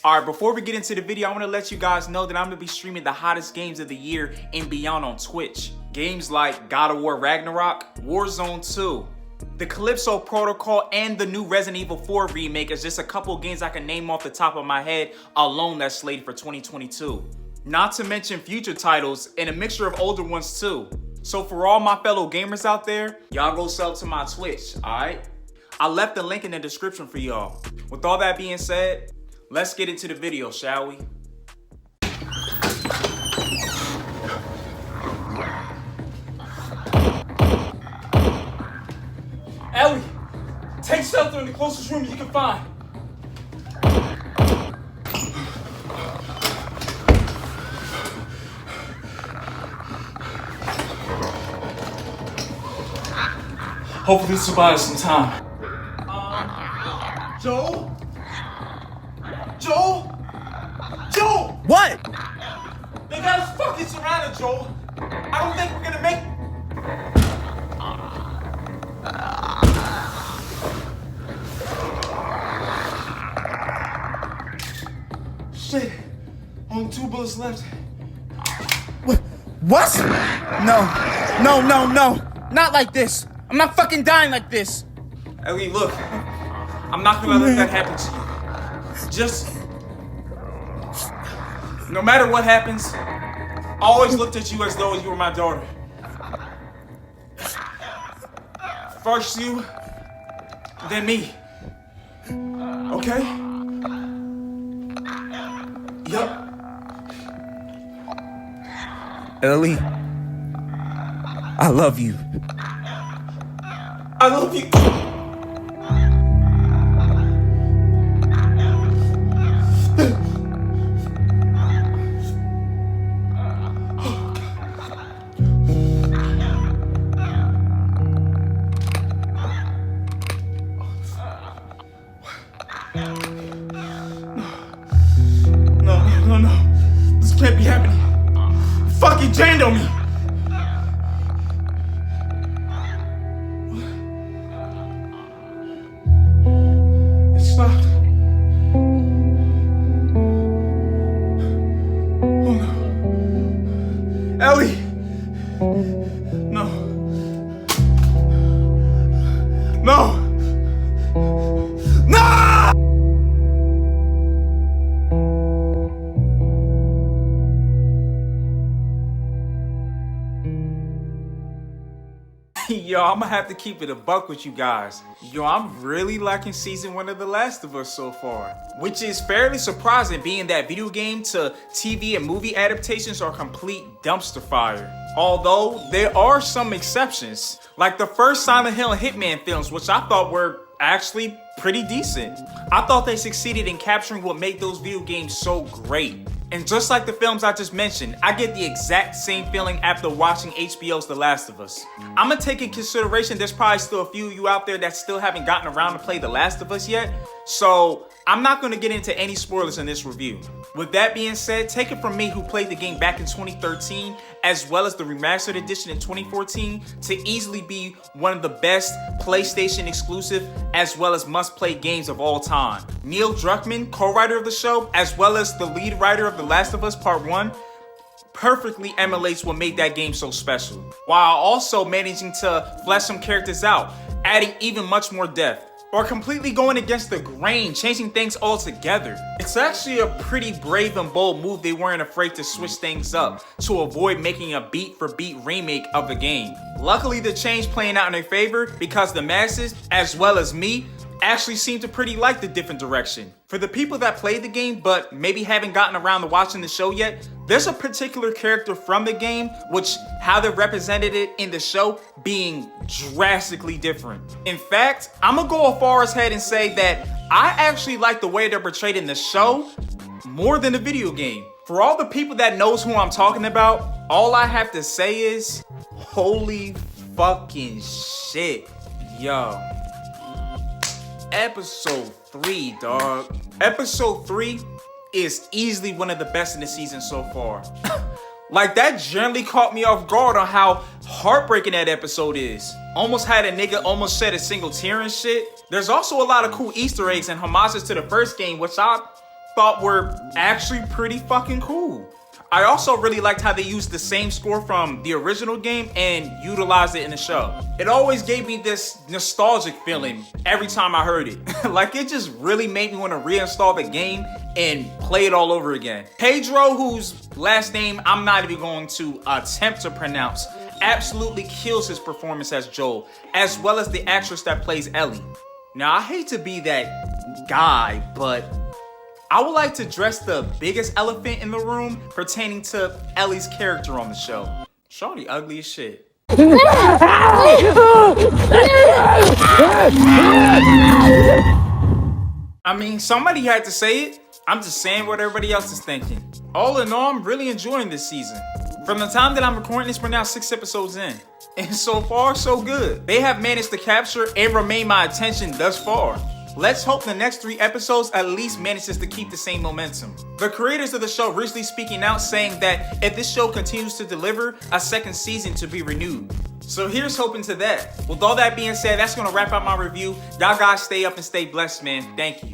Alright, before we get into the video, I want to let you guys know that I'm going to be streaming the hottest games of the year and beyond on Twitch. Games like God of War Ragnarok, Warzone 2, the Calypso Protocol, and the new Resident Evil 4 remake is just a couple of games I can name off the top of my head alone that's slated for 2022. Not to mention future titles and a mixture of older ones too. So for all my fellow gamers out there, y'all go sub to my Twitch, alright? I left the link in the description for y'all. With all that being said, let's get into the video, shall we? Ellie, take shelter in the closest room you can find. Hopefully this will buy us some time. Joel? Joel? Joel! What? They got us fucking surrounded, Joel. I don't think we're gonna make it. Shit. Only 2 bullets left. What? No. Not like this. I'm not fucking dying like this. Ellie, look. I'm not gonna let that happen to you. Just... no matter what happens, I always looked at you as though you were my daughter. First you, then me. Okay? Yup. Ellie, I love you. I love you. No. This can't be happening. You fucking jammed on me. It stopped. Oh no. Ellie. No. No. No! Yo, I'm gonna have to keep it a buck with you guys. Yo, I'm really liking season 1 of The Last of Us so far. Which is fairly surprising, being that video game to TV and movie adaptations are complete dumpster fire. Although, there are some exceptions. Like the first Silent Hill and Hitman films, which I thought were actually pretty decent. I thought they succeeded in capturing what made those video games so great. And just like the films I just mentioned, I get the exact same feeling after watching HBO's The Last of Us. I'm gonna take in consideration there's probably still a few of you out there that still haven't gotten around to play The Last of Us yet, so I'm not gonna get into any spoilers in this review. With that being said, take it from me who played the game back in 2013, as well as the remastered edition in 2014, to easily be one of the best PlayStation exclusive as well as must-play games of all time. Neil Druckmann, co-writer of the show, as well as the lead writer of The Last of Us Part 1, perfectly emulates what made that game so special, while also managing to flesh some characters out, adding even much more depth, or completely going against the grain, changing things altogether. It's actually a pretty brave and bold move. They weren't afraid to switch things up to avoid making a beat-for-beat remake of the game. Luckily, the change playing out in their favor because the masses, as well as me, actually seem to pretty like the different direction. For the people that played the game but maybe haven't gotten around to watching the show yet, there's a particular character from the game which how they represented it in the show being drastically different. In fact, I'm gonna go as far as ahead and say that I actually like the way they're portrayed in the show more than the video game. For all the people that knows who I'm talking about, all I have to say is, holy fucking shit, yo. Episode 3, dog. Episode 3 is easily one of the best in the season so far. Like, that generally caught me off guard on how heartbreaking that episode is. Almost had a nigga almost shed a single tear and shit. There's also a lot of cool Easter eggs and homages to the first game, which I thought were actually pretty fucking cool. I also really liked how they used the same score from the original game and utilized it in the show. It always gave me this nostalgic feeling every time I heard it. Like it just really made me want to reinstall the game and play it all over again. Pedro, whose last name I'm not even going to attempt to pronounce, absolutely kills his performance as Joel, as well as the actress that plays Ellie. Now, I hate to be that guy, but I would like to address the biggest elephant in the room pertaining to Ellie's character on the show. Shawty ugly as shit. I mean, somebody had to say it. I'm just saying what everybody else is thinking. All in all, I'm really enjoying this season. From the time that I'm recording this, we're now 6 episodes in. And so far, so good. They have managed to capture and remain my attention thus far. Let's hope the next 3 episodes at least manages to keep the same momentum. The creators of the show recently speaking out saying that if this show continues to deliver, a second season to be renewed. So here's hoping to that. With all that being said, that's gonna wrap up my review. Y'all guys stay up and stay blessed, man. Thank you.